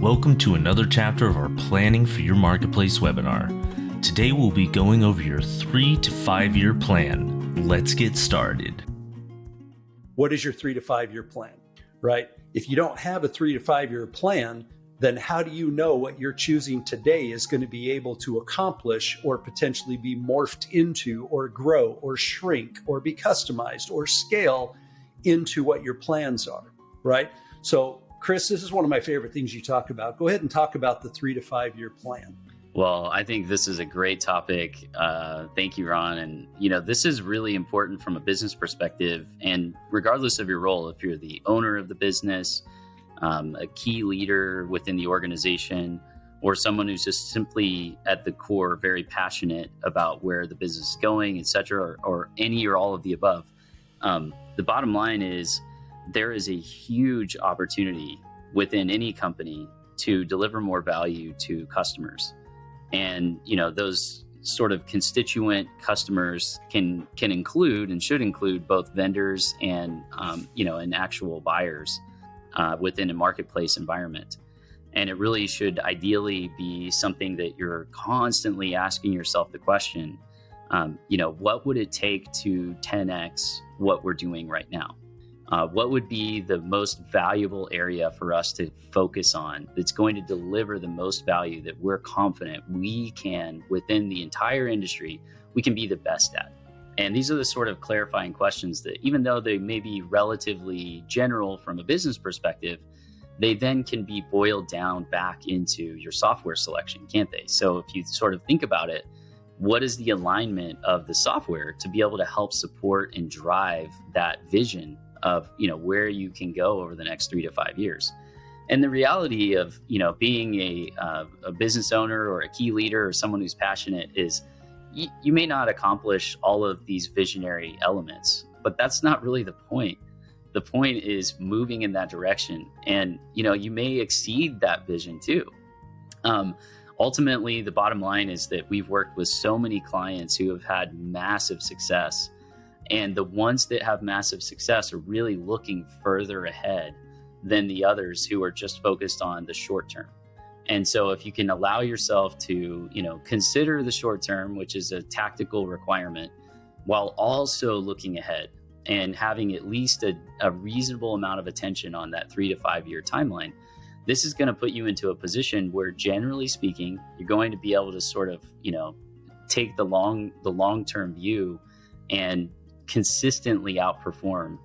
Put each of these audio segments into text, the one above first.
Welcome to another chapter of our Planning for Your Marketplace webinar. Today we'll be going over your 3 to 5 year plan. Let's get started. What is your 3 to 5 year plan, right? If you don't have a 3 to 5 year plan, then how do you know what you're choosing today is going to be able to accomplish or potentially be morphed into or grow or shrink or be customized or scale into what your plans are, right? So Chris, this is one of my favorite things you talk about. Go ahead and talk about the 3 to 5 year plan. Well, I think this is a great topic. Thank you, Ron. And, this is really important from a business perspective. And regardless of your role, if you're the owner of the business, a key leader within the organization, or someone who's just simply at the core very passionate about where the business is going, et cetera, or any or all of the above, the bottom line is there is a huge opportunity within any company to deliver more value to customers. And, those sort of constituent customers can include and should include both vendors and, and actual buyers within a marketplace environment. And it really should ideally be something that you're constantly asking yourself the question, what would it take to 10x what we're doing right now? What would be the most valuable area for us to focus on that's going to deliver the most value that we're confident we can, within the entire industry, we can be the best at? And these are the sort of clarifying questions that, even though they may be relatively general from a business perspective, they then can be boiled down back into your software selection, can't they? So if you sort of think about it, what is the alignment of the software to be able to help support and drive that vision of where you can go over the next 3 to 5 years? And the reality of being a business owner or a key leader or someone who's passionate is you may not accomplish all of these visionary elements, but that's not really the point. The point is moving in that direction, and you may exceed that vision too. Ultimately, the bottom line is that we've worked with so many clients who have had massive success. And the ones that have massive success are really looking further ahead than the others who are just focused on the short term. And so if you can allow yourself to, consider the short term, which is a tactical requirement, while also looking ahead and having at least a reasonable amount of attention on that 3 to 5 year timeline, this is going to put you into a position where, generally speaking, you're going to be able to sort of, take the long-term view and consistently outperform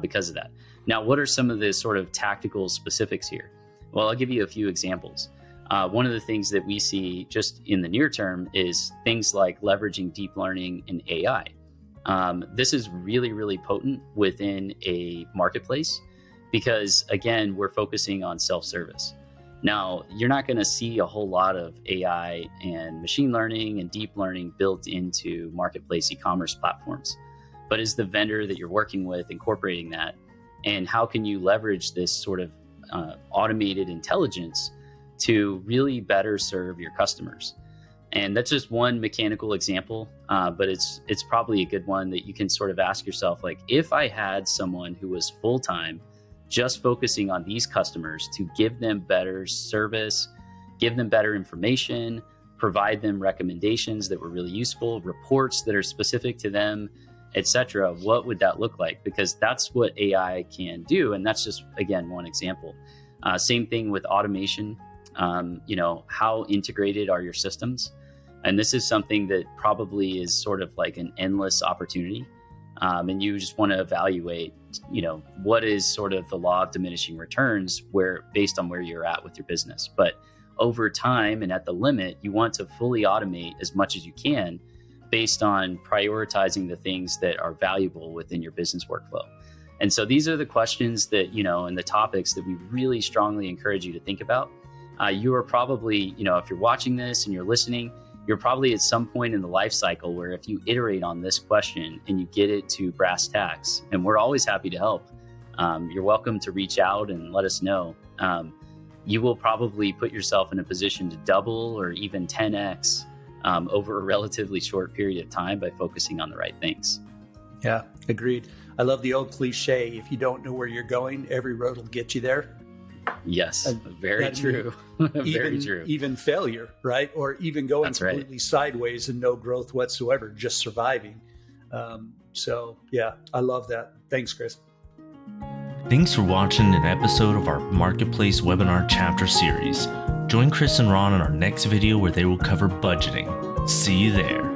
because of that. Now, what are some of the sort of tactical specifics here? Well, I'll give you a few examples. One of the things that we see just in the near term is things like leveraging deep learning and AI. This is really, really potent within a marketplace because, again, we're focusing on self-service. Now, you're not going to see a whole lot of AI and machine learning and deep learning built into marketplace e-commerce platforms. But is the vendor that you're working with incorporating that? And how can you leverage this sort of automated intelligence to really better serve your customers? And that's just one mechanical example, but it's probably a good one that you can sort of ask yourself, like, if I had someone who was full-time just focusing on these customers to give them better service, give them better information, provide them recommendations that were really useful, reports that are specific to them, etc., what would that look like? Because that's what AI can do. And that's just, again, one example. Same thing with automation. How integrated are your systems? And this is something that probably is sort of like an endless opportunity. And you just want to evaluate, what is sort of the law of diminishing returns based on where you're at with your business. But over time and at the limit, you want to fully automate as much as you can based on prioritizing the things that are valuable within your business workflow. And so these are the questions that, and the topics that we really strongly encourage you to think about. You are probably, if you're watching this and you're listening, you're probably at some point in the life cycle where if you iterate on this question and you get it to brass tacks, and we're always happy to help, you're welcome to reach out and let us know. You will probably put yourself in a position to double or even 10x over a relatively short period of time by focusing on the right things. Yeah, agreed. I love the old cliche, if you don't know where you're going, every road will get you there. Yes, And very that true. Very true. Even failure, right? Or even going That's right. completely sideways and no growth whatsoever, just surviving. So yeah, I love that. Thanks, Chris. Thanks for watching an episode of our Marketplace Webinar Chapter Series. Join Chris and Ron in our next video where they will cover budgeting. See you there.